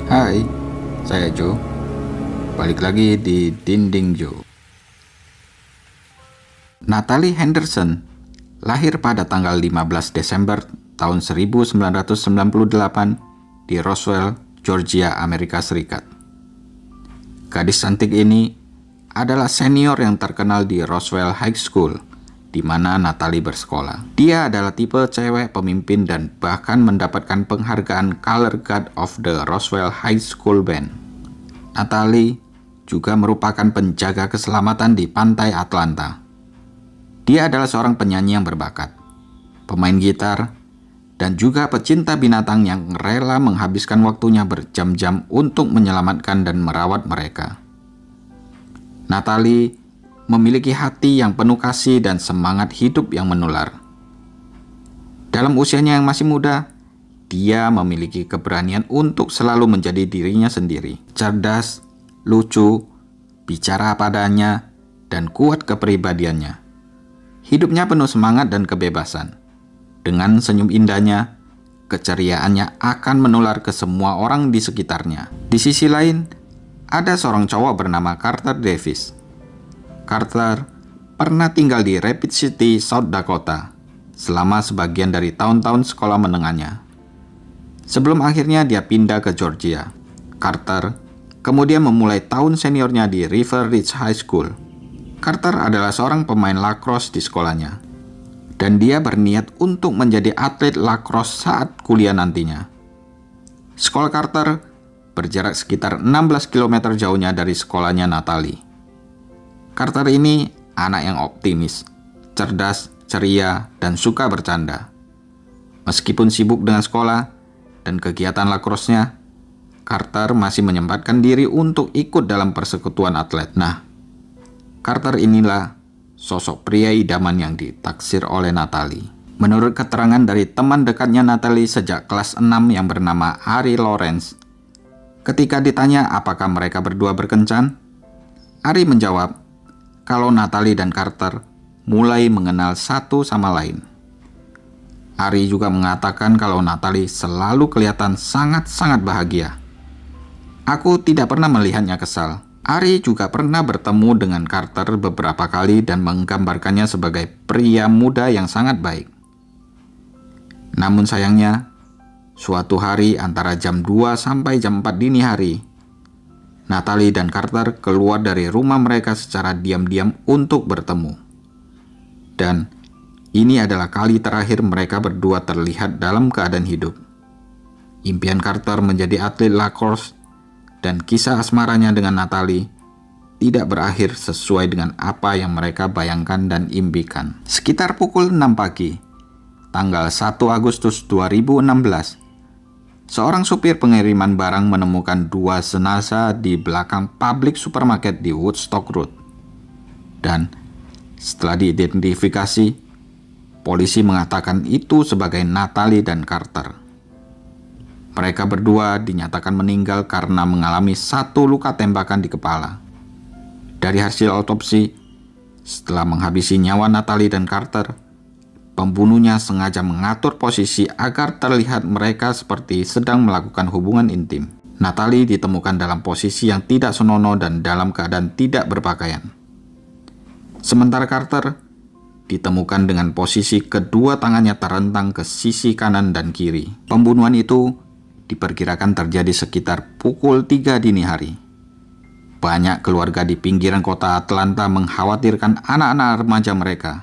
Hai, saya Joe. Balik lagi di Dinding Joe. Natalie Henderson lahir pada tanggal 15 Desember tahun 1998 di Roswell, Georgia, Amerika Serikat. Gadis cantik ini adalah senior yang terkenal di Roswell High School, di mana Natalie bersekolah. Dia adalah tipe cewek pemimpin dan bahkan mendapatkan penghargaan Color Guard of the Roswell High School Band. Natalie juga merupakan penjaga keselamatan di pantai Atlanta. Dia adalah seorang penyanyi yang berbakat, pemain gitar, dan juga pecinta binatang yang rela menghabiskan waktunya berjam-jam untuk menyelamatkan dan merawat mereka. Natalie memiliki hati yang penuh kasih dan semangat hidup yang menular. Dalam usianya yang masih muda, dia memiliki keberanian untuk selalu menjadi dirinya sendiri. Cerdas, lucu, bicara apa adanya, dan kuat kepribadiannya. Hidupnya penuh semangat dan kebebasan. Dengan senyum indahnya, keceriaannya akan menular ke semua orang di sekitarnya. Di sisi lain, ada seorang cowok bernama Carter Davis. Carter pernah tinggal di Rapid City, South Dakota, selama sebagian dari tahun-tahun sekolah menengahnya. Sebelum akhirnya dia pindah ke Georgia, Carter kemudian memulai tahun seniornya di River Ridge High School. Carter adalah seorang pemain lacrosse di sekolahnya, dan dia berniat untuk menjadi atlet lacrosse saat kuliah nantinya. Sekolah Carter berjarak sekitar 16 km jauhnya dari sekolahnya Natalie. Carter ini anak yang optimis, cerdas, ceria, dan suka bercanda. Meskipun sibuk dengan sekolah dan kegiatan lacrosse-nya, Carter masih menyempatkan diri untuk ikut dalam persekutuan atlet. Nah, Carter inilah sosok pria idaman yang ditaksir oleh Natalie. Menurut keterangan dari teman dekatnya Natalie sejak kelas 6 yang bernama Ari Lawrence, ketika ditanya apakah mereka berdua berkencan, Ari menjawab kalau Natalie dan Carter mulai mengenal satu sama lain. Ari juga mengatakan kalau Natalie selalu kelihatan sangat-sangat bahagia. Aku tidak pernah melihatnya kesal. Ari juga pernah bertemu dengan Carter beberapa kali dan menggambarkannya sebagai pria muda yang sangat baik. Namun sayangnya, suatu hari antara jam 2 sampai jam 4 dini hari, Natalie dan Carter keluar dari rumah mereka secara diam-diam untuk bertemu. Dan ini adalah kali terakhir mereka berdua terlihat dalam keadaan hidup. Impian Carter menjadi atlet lacrosse dan kisah asmaranya dengan Natalie tidak berakhir sesuai dengan apa yang mereka bayangkan dan impikan. Sekitar pukul 6 pagi, tanggal 1 Agustus 2016, seorang supir pengiriman barang menemukan dua jenazah di belakang public supermarket di Woodstock Road. Dan setelah diidentifikasi, polisi mengatakan itu sebagai Natalie dan Carter. Mereka berdua dinyatakan meninggal karena mengalami satu luka tembakan di kepala. Dari hasil otopsi, setelah menghabisi nyawa Natalie dan Carter, pembunuhnya sengaja mengatur posisi agar terlihat mereka seperti sedang melakukan hubungan intim. Natalie ditemukan dalam posisi yang tidak senonoh dan dalam keadaan tidak berpakaian. Sementara Carter ditemukan dengan posisi kedua tangannya terentang ke sisi kanan dan kiri. Pembunuhan itu diperkirakan terjadi sekitar pukul 3 dini hari. Banyak keluarga di pinggiran kota Atlanta mengkhawatirkan anak-anak remaja mereka.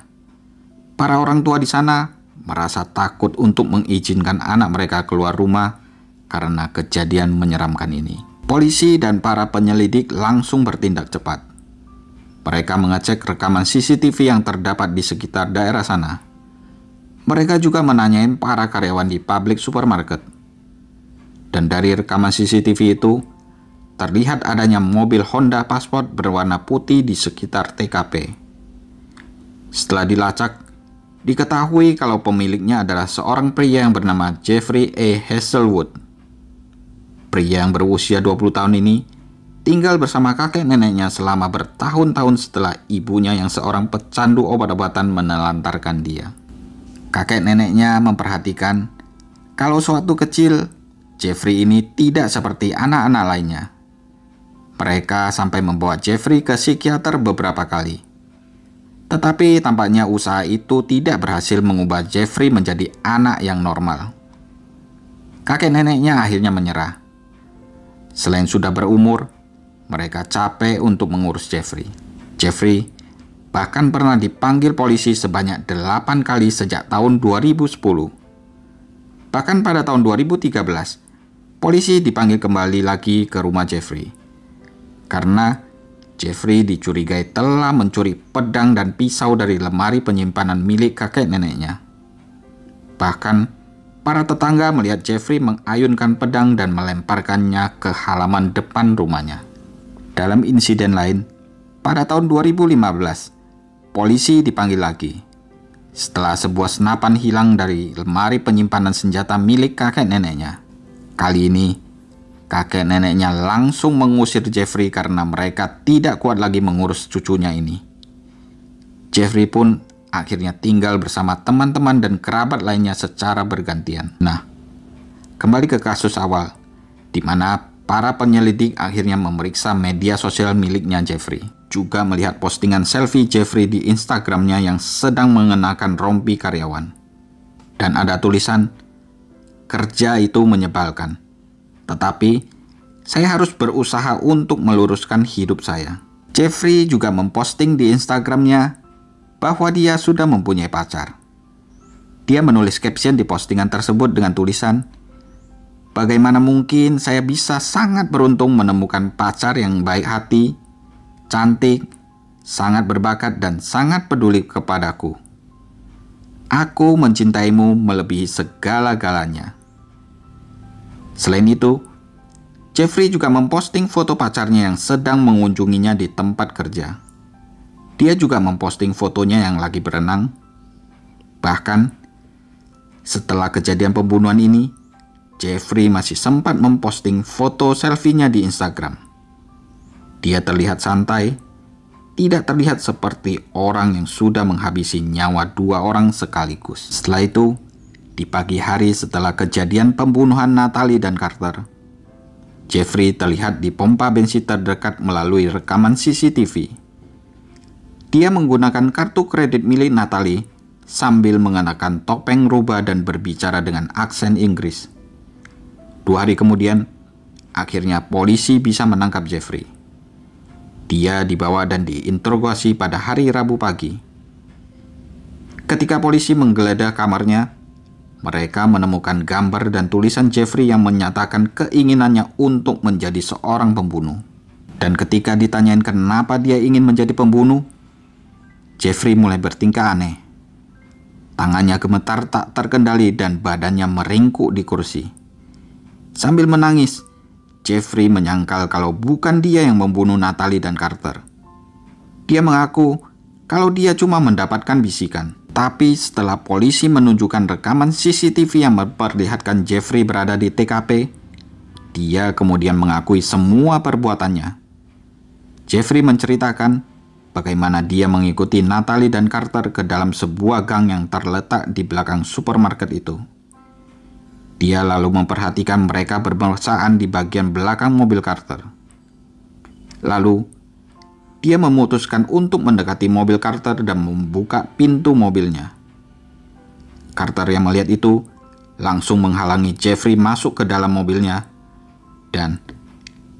Para orang tua di sana merasa takut untuk mengizinkan anak mereka keluar rumah karena kejadian menyeramkan ini. Polisi dan para penyelidik langsung bertindak cepat. Mereka mengecek rekaman CCTV yang terdapat di sekitar daerah sana. Mereka juga menanyain para karyawan di public supermarket. Dan dari rekaman CCTV itu, terlihat adanya mobil Honda Passport berwarna putih di sekitar TKP. Setelah dilacak, diketahui kalau pemiliknya adalah seorang pria yang bernama Jeffrey A. Hazelwood. Pria yang berusia 20 tahun ini tinggal bersama kakek neneknya selama bertahun-tahun setelah ibunya yang seorang pecandu obat-obatan menelantarkan dia. Kakek neneknya memperhatikan kalau sewaktu kecil Jeffrey ini tidak seperti anak-anak lainnya. Mereka sampai membawa Jeffrey ke psikiater beberapa kali. Tetapi tampaknya usaha itu tidak berhasil mengubah Jeffrey menjadi anak yang normal. Kakek neneknya akhirnya menyerah. Selain sudah berumur, mereka capek untuk mengurus Jeffrey. Jeffrey bahkan pernah dipanggil polisi sebanyak 8 kali sejak tahun 2010. Bahkan pada tahun 2013, polisi dipanggil kembali lagi ke rumah Jeffrey. Karena Jeffrey dicurigai telah mencuri pedang dan pisau dari lemari penyimpanan milik kakek neneknya. Bahkan, para tetangga melihat Jeffrey mengayunkan pedang dan melemparkannya ke halaman depan rumahnya. Dalam insiden lain, pada tahun 2015, polisi dipanggil lagi. Setelah sebuah senapan hilang dari lemari penyimpanan senjata milik kakek neneknya. Kali ini, kakek neneknya langsung mengusir Jeffrey karena mereka tidak kuat lagi mengurus cucunya ini. Jeffrey pun akhirnya tinggal bersama teman-teman dan kerabat lainnya secara bergantian. Nah, kembali ke kasus awal, di mana para penyelidik akhirnya memeriksa media sosial miliknya Jeffrey. Juga melihat postingan selfie Jeffrey di Instagramnya yang sedang mengenakan rompi karyawan. Dan ada tulisan, "Kerja itu menyebalkan. Tetapi, saya harus berusaha untuk meluruskan hidup saya." Jeffrey juga memposting di Instagramnya bahwa dia sudah mempunyai pacar. Dia menulis caption di postingan tersebut dengan tulisan, "Bagaimana mungkin saya bisa sangat beruntung menemukan pacar yang baik hati, cantik, sangat berbakat, dan sangat peduli kepadaku. Aku mencintaimu melebihi segala-galanya." Selain itu, Jeffrey juga memposting foto pacarnya yang sedang mengunjunginya di tempat kerja. Dia juga memposting fotonya yang lagi berenang. Bahkan, setelah kejadian pembunuhan ini, Jeffrey masih sempat memposting foto selfie-nya di Instagram. Dia terlihat santai, tidak terlihat seperti orang yang sudah menghabisi nyawa 2 orang sekaligus. Setelah itu, di pagi hari setelah kejadian pembunuhan Natalie dan Carter, Jeffrey terlihat di pompa bensin terdekat melalui rekaman CCTV. Dia menggunakan kartu kredit milik Natalie sambil mengenakan topeng rubah dan berbicara dengan aksen Inggris. 2 hari kemudian, akhirnya polisi bisa menangkap Jeffrey. Dia dibawa dan diinterogasi pada hari Rabu pagi. Ketika polisi menggeledah kamarnya, mereka menemukan gambar dan tulisan Jeffrey yang menyatakan keinginannya untuk menjadi seorang pembunuh. Dan ketika ditanyain kenapa dia ingin menjadi pembunuh, Jeffrey mulai bertingkah aneh. Tangannya gemetar tak terkendali dan badannya meringkuk di kursi. Sambil menangis, Jeffrey menyangkal kalau bukan dia yang membunuh Natalie dan Carter. Dia mengaku kalau dia cuma mendapatkan bisikan. Tapi setelah polisi menunjukkan rekaman CCTV yang memperlihatkan Jeffrey berada di TKP, dia kemudian mengakui semua perbuatannya. Jeffrey menceritakan bagaimana dia mengikuti Natalie dan Carter ke dalam sebuah gang yang terletak di belakang supermarket itu. Dia lalu memperhatikan mereka bermesraan di bagian belakang mobil Carter. Lalu, dia memutuskan untuk mendekati mobil Carter dan membuka pintu mobilnya. Carter yang melihat itu langsung menghalangi Jeffrey masuk ke dalam mobilnya, dan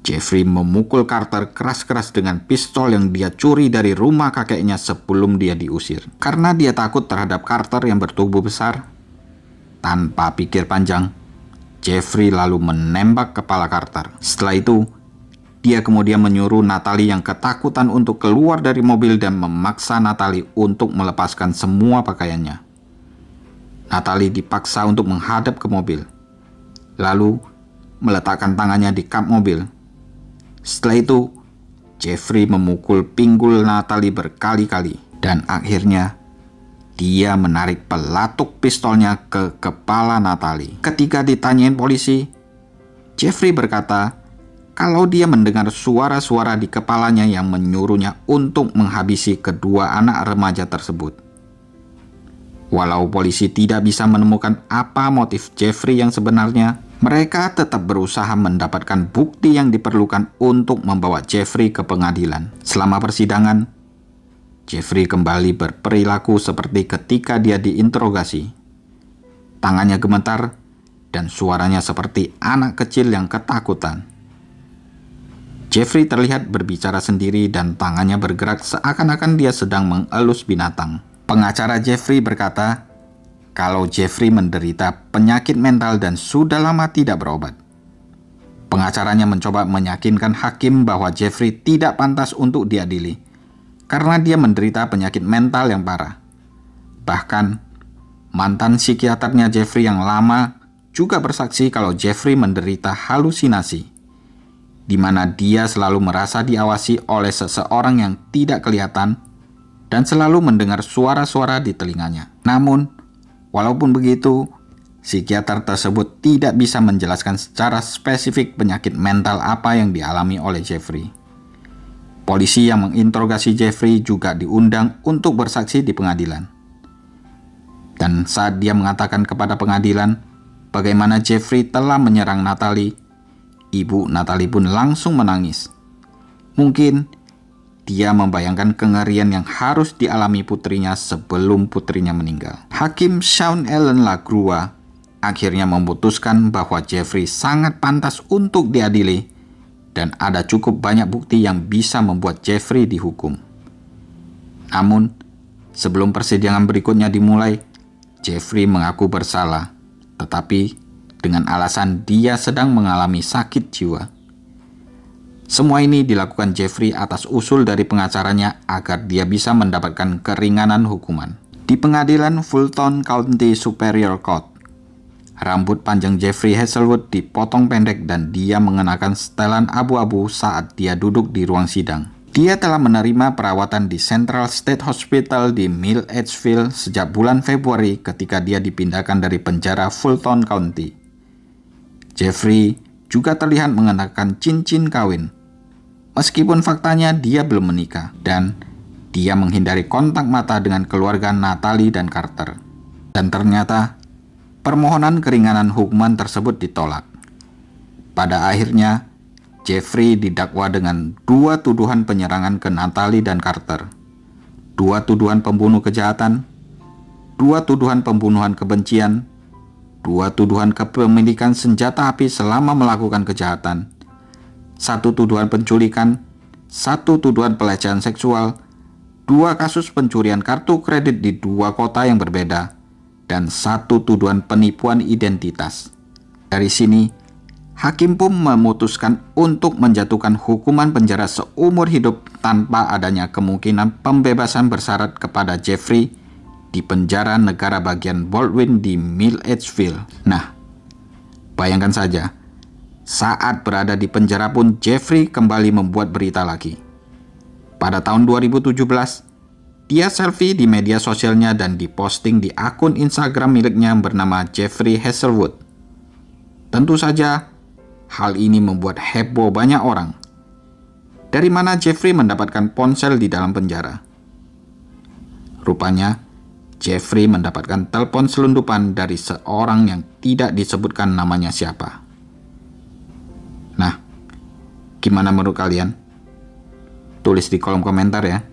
Jeffrey memukul Carter keras-keras dengan pistol yang dia curi dari rumah kakeknya sebelum dia diusir. Karena dia takut terhadap Carter yang bertubuh besar, tanpa pikir panjang, Jeffrey lalu menembak kepala Carter. Setelah itu, dia kemudian menyuruh Natalie yang ketakutan untuk keluar dari mobil dan memaksa Natalie untuk melepaskan semua pakaiannya. Natalie dipaksa untuk menghadap ke mobil, lalu meletakkan tangannya di kap mobil. Setelah itu, Jeffrey memukul pinggul Natalie berkali-kali dan akhirnya dia menarik pelatuk pistolnya ke kepala Natalie. Ketika ditanyain polisi, Jeffrey berkata kalau dia mendengar suara-suara di kepalanya yang menyuruhnya untuk menghabisi kedua anak remaja tersebut. Walau polisi tidak bisa menemukan apa motif Jeffrey yang sebenarnya, Mereka tetap berusaha mendapatkan bukti yang diperlukan untuk membawa Jeffrey ke pengadilan. Selama persidangan, Jeffrey kembali berperilaku seperti ketika dia diinterogasi. Tangannya gemetar dan suaranya seperti anak kecil yang ketakutan. Jeffrey terlihat berbicara sendiri dan tangannya bergerak seakan-akan dia sedang mengelus binatang. Pengacara Jeffrey berkata kalau Jeffrey menderita penyakit mental dan sudah lama tidak berobat. Pengacaranya mencoba meyakinkan hakim bahwa Jeffrey tidak pantas untuk diadili karena dia menderita penyakit mental yang parah. Bahkan, mantan psikiaternya Jeffrey yang lama juga bersaksi kalau Jeffrey menderita halusinasi, di mana dia selalu merasa diawasi oleh seseorang yang tidak kelihatan dan selalu mendengar suara-suara di telinganya. Namun, walaupun begitu, psikiater tersebut tidak bisa menjelaskan secara spesifik penyakit mental apa yang dialami oleh Jeffrey. Polisi yang menginterogasi Jeffrey juga diundang untuk bersaksi di pengadilan. Dan saat dia mengatakan kepada pengadilan bagaimana Jeffrey telah menyerang Natalie, ibu Natalie pun langsung menangis. Mungkin dia membayangkan kengerian yang harus dialami putrinya sebelum putrinya meninggal. Hakim Sean Allen Lagrua akhirnya memutuskan bahwa Jeffrey sangat pantas untuk diadili dan ada cukup banyak bukti yang bisa membuat Jeffrey dihukum. Namun, sebelum persidangan berikutnya dimulai, Jeffrey mengaku bersalah, tetapi dengan alasan dia sedang mengalami sakit jiwa. Semua ini dilakukan Jeffrey atas usul dari pengacaranya agar dia bisa mendapatkan keringanan hukuman. Di pengadilan Fulton County Superior Court, rambut panjang Jeffrey Hazelwood dipotong pendek dan dia mengenakan setelan abu-abu saat dia duduk di ruang sidang. Dia telah menerima perawatan di Central State Hospital di Mill Edgeville sejak bulan Februari ketika dia dipindahkan dari penjara Fulton County. Jeffrey juga terlihat mengenakan cincin kawin. Meskipun faktanya dia belum menikah dan dia menghindari kontak mata dengan keluarga Natalie dan Carter. Dan ternyata permohonan keringanan hukuman tersebut ditolak. Pada akhirnya, Jeffrey didakwa dengan 2 tuduhan penyerangan ke Natalie dan Carter, 2 tuduhan pembunuh kejahatan, 2 tuduhan pembunuhan kebencian, 2 tuduhan kepemilikan senjata api selama melakukan kejahatan, 1 tuduhan penculikan, 1 tuduhan pelecehan seksual, 2 kasus pencurian kartu kredit di 2 kota yang berbeda, dan 1 tuduhan penipuan identitas. Dari sini, hakim pun memutuskan untuk menjatuhkan hukuman penjara seumur hidup tanpa adanya kemungkinan pembebasan bersyarat kepada Jeffrey di penjara negara bagian Baldwin di Mill Edgeville. Nah, bayangkan saja, saat berada di penjara pun Jeffrey kembali membuat berita lagi. Pada tahun 2017, dia selfie di media sosialnya dan diposting di akun Instagram miliknya bernama Jeffrey Hazelwood. Tentu saja, hal ini membuat heboh banyak orang. Dari mana Jeffrey mendapatkan ponsel di dalam penjara? Rupanya, Jeffrey mendapatkan telepon selundupan dari seorang yang tidak disebutkan namanya siapa. Nah, gimana menurut kalian? Tulis di kolom komentar ya.